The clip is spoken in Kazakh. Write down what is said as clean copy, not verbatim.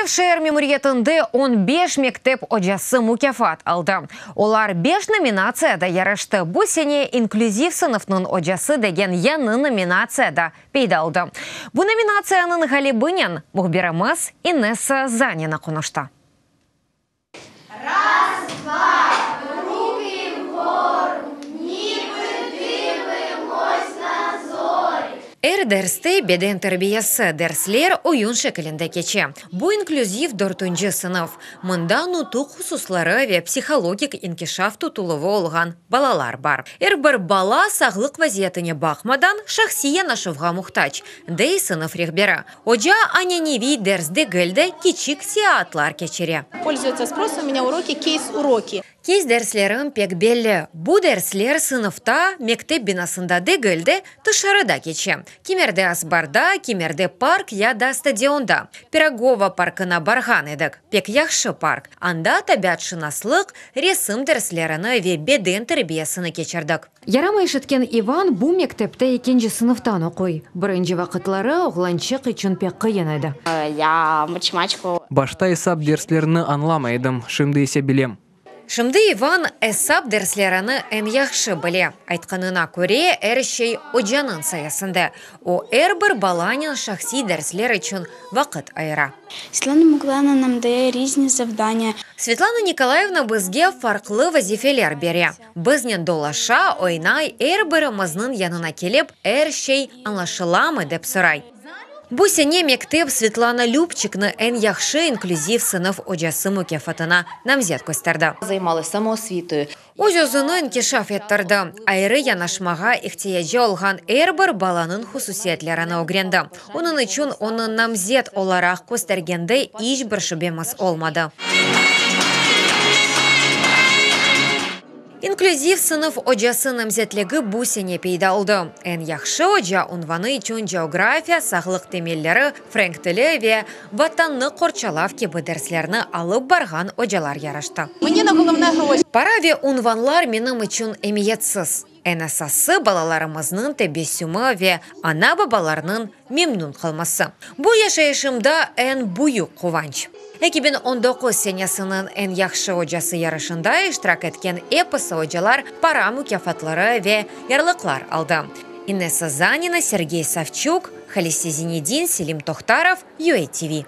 Киев шәһәр мемориятында 15 мектеп оҗасы мукафат алды. Олар 5 номинацияда ярышты. Бу сене инклюзив сыйныфның оҗасы деген яңа номинацияда пәйда алды. Бу номинацияның галибыннан мөхбирimiz Инесса Занина конышты. Дәрсте беден тәрбиясы дәрслер ойын шекелінде кече. Бу инклюзив 4-нчы сынып. Мында нутук хусуслары ве психологик инкишаф тутулывы олған балалар бар. Бір бала сағлық вазиятыне бақмадан шахси янашывға мұхтач. Дей сынып рехбері. Оджа аняневи дәрсде гілді кичик сеатлар кечере. Пользуется спросом у меня уроки, кейс-уроки. Кейс дәрслерім пек белі. Бу дәрслер сыныфта мектеп бинасында дегілді тышарыда кече. Кимерде асбарда, кимерде парк яда стадионда. Пирогова паркына барған едік. Пек яхшы парк. Анда табиат шынаслық ресым дәрслеріні ве беден тәрбиясыны кечердік. Ярама ишеткен Иван бу мектепте 2-нче сыныфтан оқой. Бірінші вақытлары оғланчық үшін пек қиын еді. Я математику. Башта исап дерслеріні анламайдым, шымды есе білем. Шымды Иван әсап дәрслеріні ән яхшы біле. Айтқанына көре әршей оджанын саясында. О әрбір баланын шахси дәрслер үшін вақыт айыра. Светлана Миколаевна нам дає різні завдання. Светлана Николаевна бізге фарқлы вазифелер бере. Бізнен долаша ойнай әрбіріміздің янына келіп, әршей аңлашыламы деп сұрай. Бу сене мектеп Светлана Любчикны ән яхшы инклюзив сынып оҗасы мукафатына намзет көстерді. Займалась самоосвітою. Оҗазыны инкишаф еттерді. Айры янашмаға ихтияҗы алган әрбір баланың хусусиятләренә огренді. Оның үшін оның намзет оларақ көстергенде иш бір шүбеміз олмады. Инклюзив сынып оҗасы намзетлігі бу сене пейда алды. Ән яхшы оҗа унваны üçün география, сағлық темеллері, фрэнк тілі ве ватанны корчалав кебі дәрслеріні алып барған оҗалар ярашты. Мне на головне гроші. Пара ве унванлар менің үшін әмиетсіз. Ән асасы балаларымызның тәбесумы ве ана бабаларының мемнун қалмасы. Бу яшайышымда ән буюк куванч. 2019 сенесінің ән яхшы оҗасы ярышында иштирак еткен эпосы оҗалар пара мукафатлары ве ярлыклар алды. Инесса Занина, Сергей Савчук, Халиси Зинедин, Селим Тохтаров, UATV.